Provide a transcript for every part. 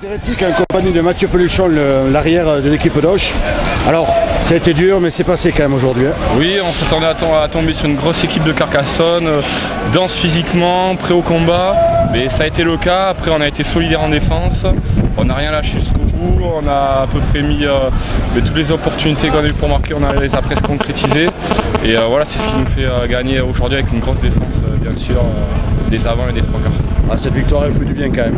Les Hérétiques en compagnie de Mathieu Peluchon, l'arrière de l'équipe d'Auch. Alors, ça a été dur, mais c'est passé quand même aujourd'hui. Oui, on s'attendait à tomber sur une grosse équipe de Carcassonne, dense physiquement, prêt au combat, mais ça a été le cas. Après, on a été solidaire en défense, on n'a rien lâché jusqu'au bout, on a à peu près mis toutes les opportunités qu'on a eues pour marquer, on les a presque concrétisées. Et voilà, c'est ce qui nous fait gagner aujourd'hui avec une grosse défense, bien sûr, des avants et des trois quarts. Ah, cette victoire, elle fait du bien quand même.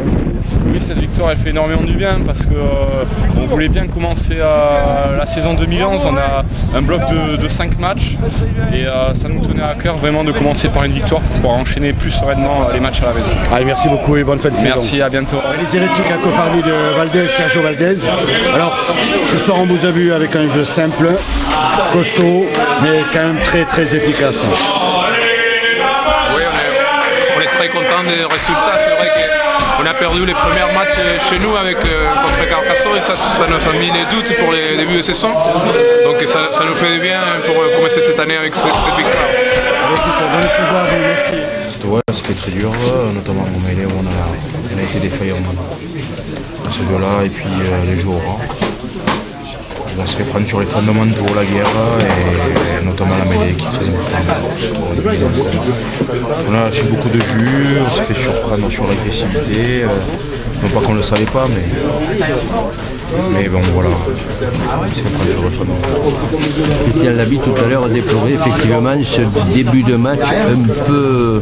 Oui, cette victoire elle fait énormément du bien parce qu'on voulait bien commencer la saison 2011. On a un bloc de 5 matchs et ça nous tenait à cœur vraiment de commencer par une victoire pour pouvoir enchaîner plus sereinement les matchs à la maison. Allez, merci beaucoup et bonne fin de saison. Merci, à bientôt. Les Hérétiques en compagnie de Valdez, Sergio Valdez. Alors, ce soir on vous a vu avec un jeu simple, costaud, mais quand même très très efficace. Oui, on est très content des résultats. C'est vrai qu'on a perdu les premiers matchs chez nous contre Carcassonne et ça nous a mis les doutes pour les débuts de saison. Donc ça nous fait du bien pour commencer cette année avec cette victoire. Bonne saison à vous, merci. Ouais, c'était très dur, notamment au mêlée où on a été défaillant à ce jeu-là et puis les jeux au rang. On se fait prendre sur les fondamentaux, la guerre et notamment la mêlée qui est très importante. On a lâché beaucoup de jus, on s'est fait surprendre sur l'agressivité. Non pas qu'on ne le savait pas, mais bon voilà, on s'est fait prendre sur le fondamental. Christian Laby tout à l'heure a déploré effectivement ce début de match un peu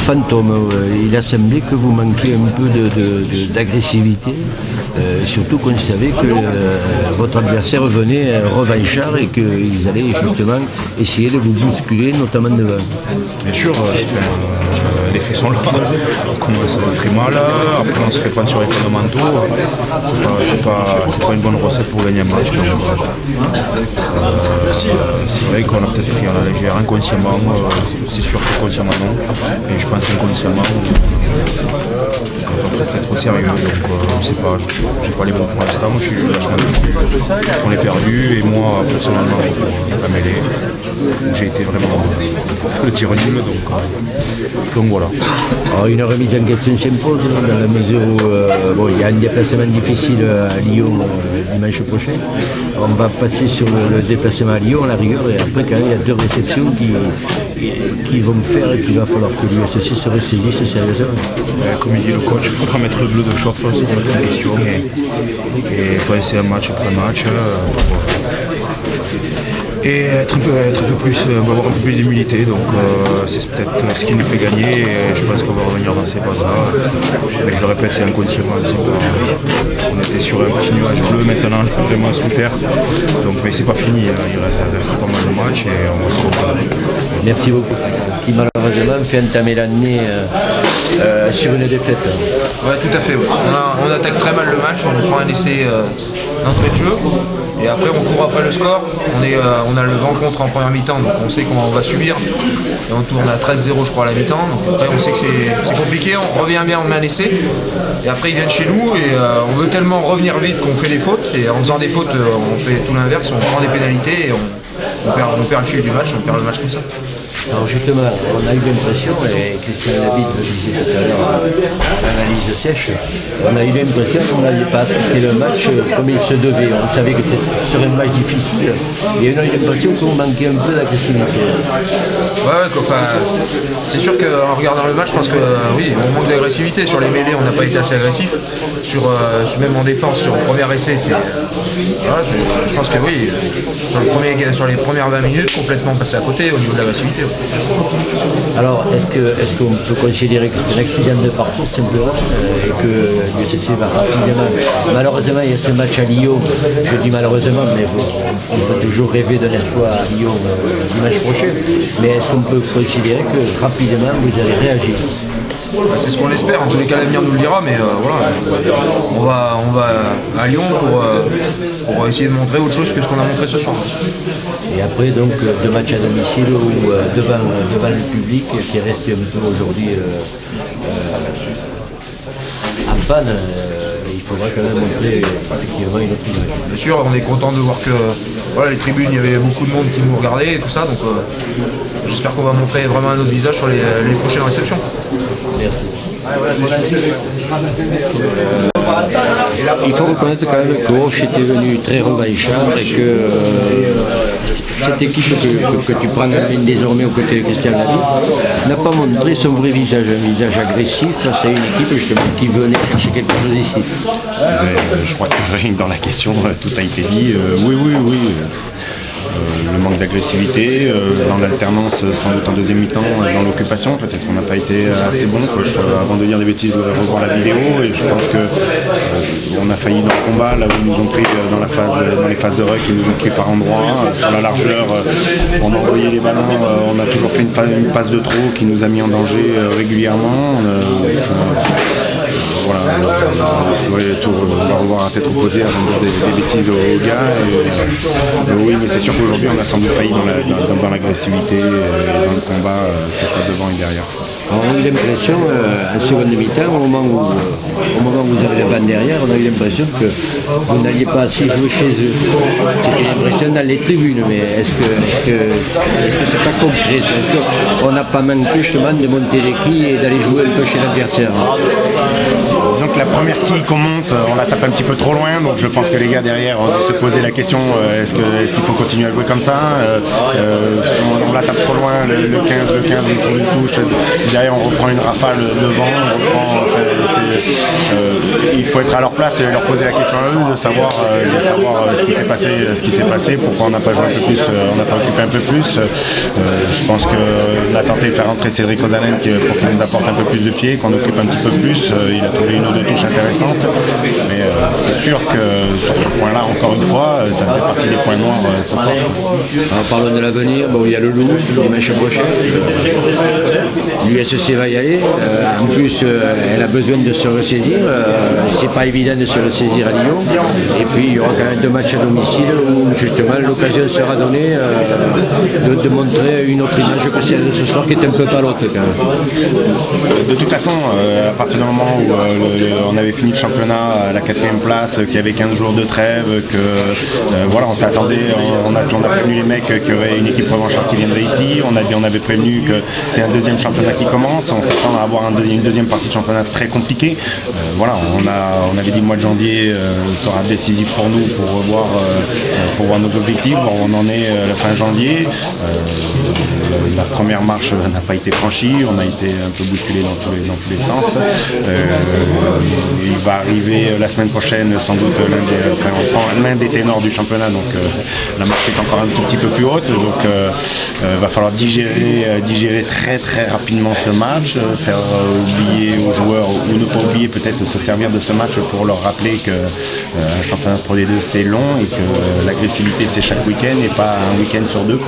fantôme. Il a semblé que vous manquiez un peu d'agressivité, surtout qu'on savait que votre adversaire venait revanchard et qu'ils allaient justement essayer de vous bousculer, notamment devant. Bien sûr, les faits sont là, on commence très mal, après on se fait prendre sur les fondamentaux, c'est pas une bonne recette pour gagner un match. C'est vrai qu'on a peut-être pris à la légère, inconsciemment, c'est sûr que consciemment non, et je pense inconsciemment on peut peut-être au sérieux, donc je ne sais pas, j'ai pas les mots pour l'instant, moi je suis vachement déçu qu'on ait perdu, et moi personnellement pour la mêlée, j'ai été vraiment le tir nul, donc voilà. Alors une remise en question s'impose dans la mesure où il y a un déplacement difficile à Lyon dimanche prochain. On va passer sur le déplacement à Lyon à la rigueur et après quand même il y a deux réceptions qui vont faire et qu'il va falloir que l'USC se ressaisisse sérieusement. Comme il dit le coach, il faudra mettre le bleu de chauffe, se remettre en question et penser un match après match. Et être un peu plus, avoir un peu plus d'humilité, donc c'est peut-être ce qui nous fait gagner et je pense qu'on va revenir dans ces bases-là. Mais je le répète, c'est inconsciemment, on était sur un petit nuage bleu maintenant, vraiment sous terre, donc, mais c'est pas fini, il reste pas mal de matchs et on va se retrouver. Merci beaucoup. Qui malheureusement fait entamer l'année sur une défaite. Ouais, tout à fait. Ouais. On attaque très mal le match, on prend un essai d'entrée de jeu. Et après on court après le score, on a le vent contre en première mi-temps, donc on sait comment on va subir. Et on tourne à 13-0 je crois à la mi-temps, donc après on sait que c'est compliqué, on revient bien, on met un essai. Et après ils viennent chez nous et on veut tellement revenir vite qu'on fait des fautes. Et en faisant des fautes, on fait tout l'inverse, on prend des pénalités et on perd le fil du match, on perd le match comme ça. Alors justement, on a eu l'impression, et Christian Laby le disait tout à l'heure, l'analyse sèche, on a eu l'impression qu'on n'avait pas appliqué le match comme il se devait. On savait que ce serait un match difficile et on a eu l'impression qu'on manquait un peu d'agressivité. Ouais, c'est sûr qu'en regardant le match, je pense que oui, on manque d'agressivité. Sur les mêlées, on n'a pas été assez agressif. Même en défense, sur le premier essai, je pense que oui, sur les premières 20 minutes, complètement passé à côté au niveau de l'agressivité. Alors, est-ce qu'on peut considérer que c'est un accident de parcours simplement et que l'USC va rapidement. Malheureusement, il y a ce match à Lyon, je dis malheureusement, mais on peut toujours rêver d'un exploit à Lyon dimanche prochain. Mais est-ce qu'on peut considérer que rapidement vous allez réagir? C'est ce qu'on espère, en tous les cas l'avenir nous le dira, mais voilà, on va à Lyon pour essayer de montrer autre chose que ce qu'on a montré ce soir. Et après donc deux matchs à domicile ou devant le public qui reste un peu aujourd'hui en panne, il faudra quand même montrer effectivement une autre image. Bien sûr, on est content de voir que voilà, les tribunes, il y avait beaucoup de monde qui nous regardait et tout ça, donc j'espère qu'on va montrer vraiment un autre visage sur les prochaines réceptions. Merci. Il faut reconnaître quand même que Auch était venu très revanchard et que cette équipe que tu prends en ligne désormais aux côtés de Christian Ladis n'a pas montré son vrai visage, un visage agressif face à une équipe justement qui venait chercher quelque chose ici. Je crois que rien que dans la question, tout a été dit. Oui. Le manque d'agressivité, dans l'alternance sans doute en deuxième mi-temps, dans l'occupation, peut-être qu'on n'a pas été assez bon. Avant de dire des bêtises, je voudrais revoir la vidéo et je pense qu'on a failli dans le combat, là où ils nous ont pris dans les phases de ruck, ils nous ont pris par endroits. Sur la largeur, on a envoyé les ballons, on a toujours fait une passe de trop qui nous a mis en danger régulièrement. Voilà, on va revoir la tête reposée avant de dire des bêtises aux gars. Oui, mais c'est sûr qu'aujourd'hui, on a sans doute failli dans l'agressivité, dans le combat, que ce soit devant et derrière. On a eu l'impression, en seconde mi-temps, au moment où vous avez la bande derrière, on a eu l'impression que vous n'alliez pas assez jouer chez eux. C'était l'impression dans les tribunes, mais est-ce que c'est pas concret? Est-ce qu'on n'a pas manqué justement de monter les quilles et d'aller jouer un peu chez l'adversaire? Disons que la première quille qu'on monte, on la tape un petit peu trop loin, donc je pense que les gars derrière se posaient la question, est-ce qu'il faut continuer à jouer comme ça? On la tape trop loin, le 15, une touche. Derrière on reprend une rafale devant, il faut être à leur place et leur poser la question à eux, de savoir ce qui s'est passé, pourquoi on n'a pas joué un peu plus, on n'a pas occupé un peu plus. Je pense qu'on a tenté de faire rentrer Cédric Ozanen pour qu'il nous apporte un peu plus de pied, qu'on occupe un petit peu plus. Il a trouvé une ou deux touches intéressantes, mais c'est sûr que sur ce point-là, encore une fois, ça fait partie des points noirs ce soir. En parlant de l'avenir, il y a le Loup, les matchs prochains. L'USC va y aller. En plus, elle a besoin de se ressaisir. C'est pas évident de se ressaisir à Lyon. Et puis, il y aura quand même 2 matchs à domicile où justement l'occasion sera donnée de montrer une autre image que celle de ce soir qui est un peu palote quand même. De toute façon, à partir du moment où on avait fini le championnat à la 4e place, qu'il y avait 15 jours de trêve, on s'attendait, on a prévenu les mecs qu'il y aurait une équipe revancharde qui viendrait ici, on avait prévenu que c'est un deuxième championnat qui commence, on s'attend à avoir une deuxième partie de championnat très compliquée. On avait dit le mois de janvier sera décisif pour nous pour voir nos objectifs. On en est à la fin janvier. La première marche n'a pas été franchie, on a été un peu bousculé dans tous les sens. Il va arriver la semaine prochaine sans doute l'un des ténors du championnat, donc la marche est encore un tout petit peu plus haute, donc il va falloir digérer très très rapidement ce match, faire oublier aux joueurs ou ne pas oublier peut-être se servir de ce match pour leur rappeler qu'un championnat de Pro D2 c'est long et que l'agressivité c'est chaque week-end et pas un week-end sur 2.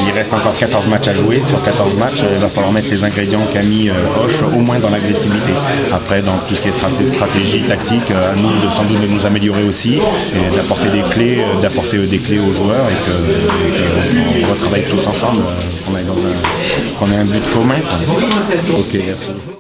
Il reste encore 14 matchs à jouer. Sur 14 matchs, il va falloir mettre les ingrédients qu'a mis Auch, au moins dans l'agressivité. Après, dans tout ce qui est stratégie, tactique, à nous sans doute de nous améliorer aussi et d'apporter des clés aux joueurs et qu'on retravaille tous ensemble, qu'on ait un but commun. Ok, merci.